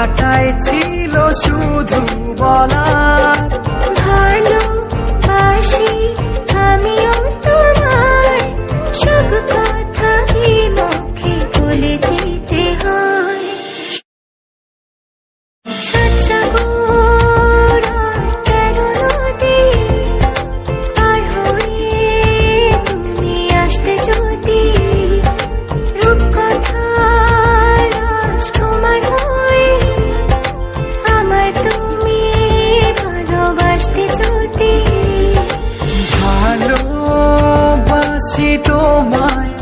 কথাটাই ছিল শুধু বলার। ভালোবাসি আমিও তোমায়, সব কথা কি মুখে বলে দিতে হয়? ভালোবাসি তোমায়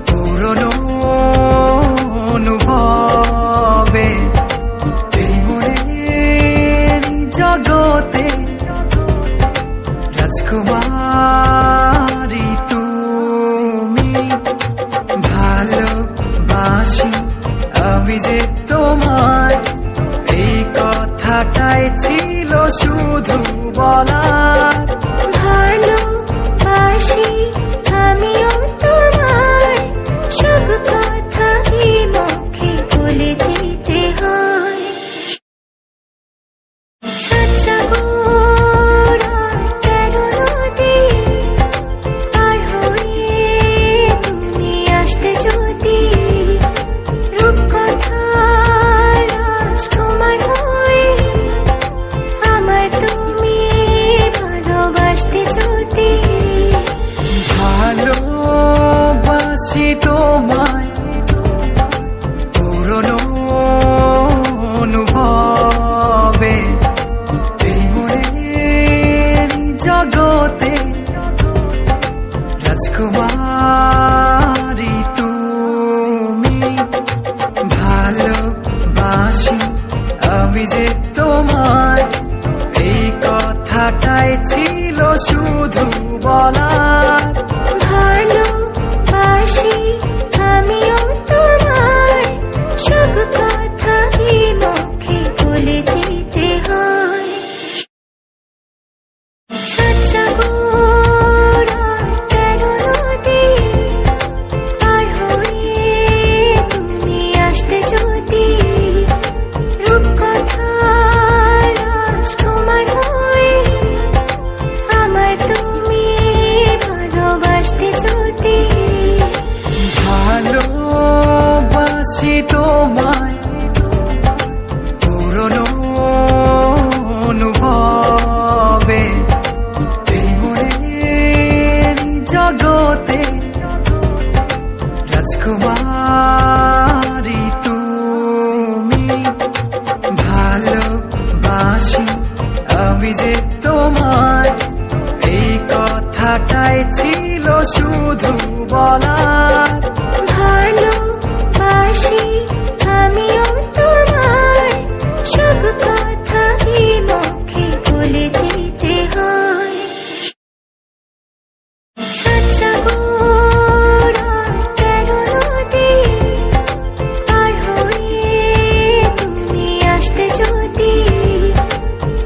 পুরনো অনুভবে, এই মনের জগতে রাজকুমারী তুমি। ভালোবাসি আমি যে তোমায়, এই কথাটাই ছিল শুধু বলার। ভালোবাসি আমিও তোমায়, সব কথা কি মুখে বলে দিতে হয়? ভালোবাসি তোমায় পুরনো অনুভবে, এই মনের জগতে রাজকুমারী তুমি। ভালোবাসি আমি যে তোমায়, এই কথাটাই ছিল শুধু বলার। ভালোবাসি আমিও তোমায়, সব কথা কি মুখে বলে দিতে হয়? ভালোবাসি তোমায় পুরনো অনুভবে, এই মনের জগতে রাজকুমারী তুমি। ভালোবাসি আমি যে তোমায়, এই কথাটাই ছিল শুধু বলার। ভালোবাসি আমিও তোমায়, সব কথা কি মুখে বলে দিতে হয়? ভালোবাসি আমিও তোমায়, এই কথাটাই ছিল শুধু বলার। ভালোবাসি আমিও তোমায়, সব কথা কি মুখে বলে দিতে হয়? ভালোবাসি আমিও তোমায়, সব কথা কি মুখে বলে দিতে হয়? ভালোবাসি আমিও তোমায়, এই কথাটাই ছিল শুধু বলার। ভালোবাসি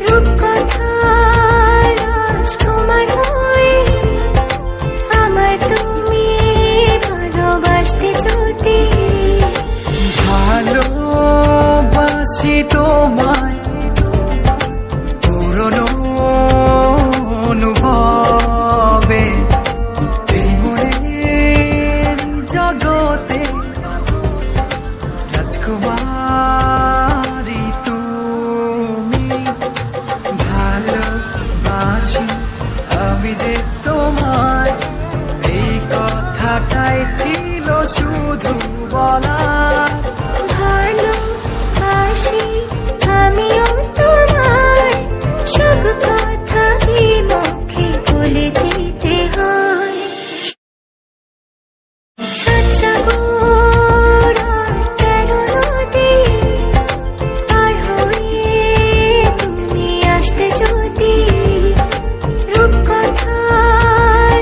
আমিও তোমায়, সব কথা কি মুখে বলে দিতে হয়? ভালোবাসি তোমায় পুরনো অনুভবে, এই মনের জগতে রাজকুমারী তুমি। ভালোবাসি আমি যে তোমায়, এই কথাটাই ছিল শুধু বলার। ভালোবাসি আমিও তোমায়, সব কথা কি মুখে বলে দিতে হয়?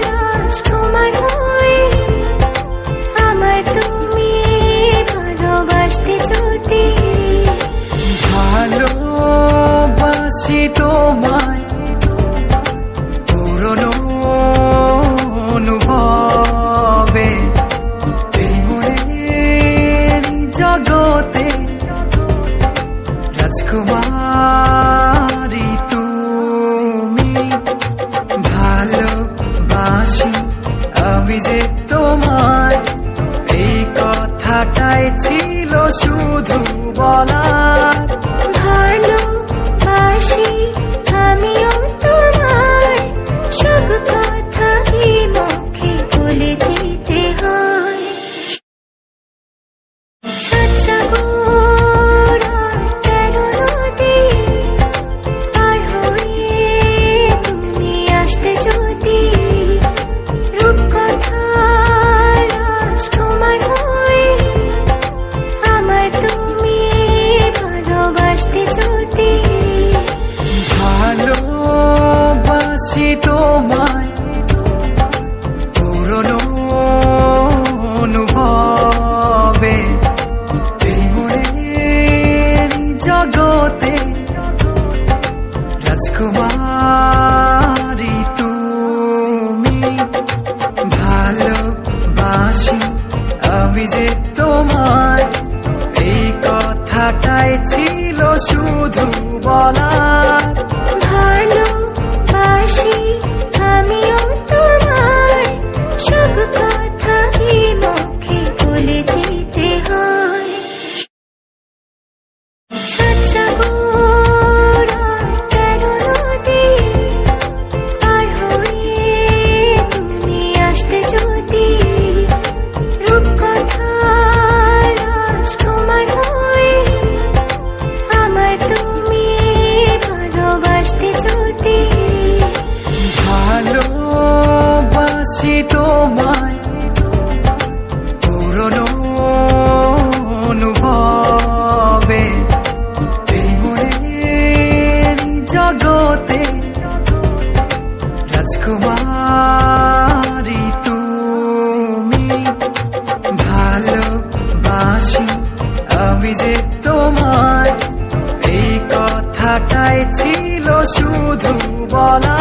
রাজকুমার হয়ে আমায় তুমি ছিল শুধু বলার ভালোবাসি আমিও তোমায়, সব কথা কি মুখে বলে দিতে হয়? সাতসাগর আর 13 নদী পার হয়ে তুমি আসতে যদি, রূপকথার রাজকুমার হয়ে আমায় তুমি ভালোবাসতে যদি। ভালোবাসি তোমায় পুরনো অনুভবে, এই মনের জগতে রাজকুমারী তুমি। ভালোবাসি আমি যে তোমায়, এই কথাটাই ছিল শুধু বলার ভালোবাসি আমিও তোমায়, সব কথা কি মুখে বলে দিতে হয়? সাতসাগর আর 13 নদী পার হয়ে তুমি আসতে যদি, রূপকথার রাজকুমার হয়ে আমায় তুমি ভালোবাসতে যদি। ভালোবাসি তোমায় পুরনো অনুভবে, এই মনের জগতে রাজকুমারী তুমি। ভালোবাসি আমি যে তোমায়, এই কথাটাই ছিল শুধু বলা।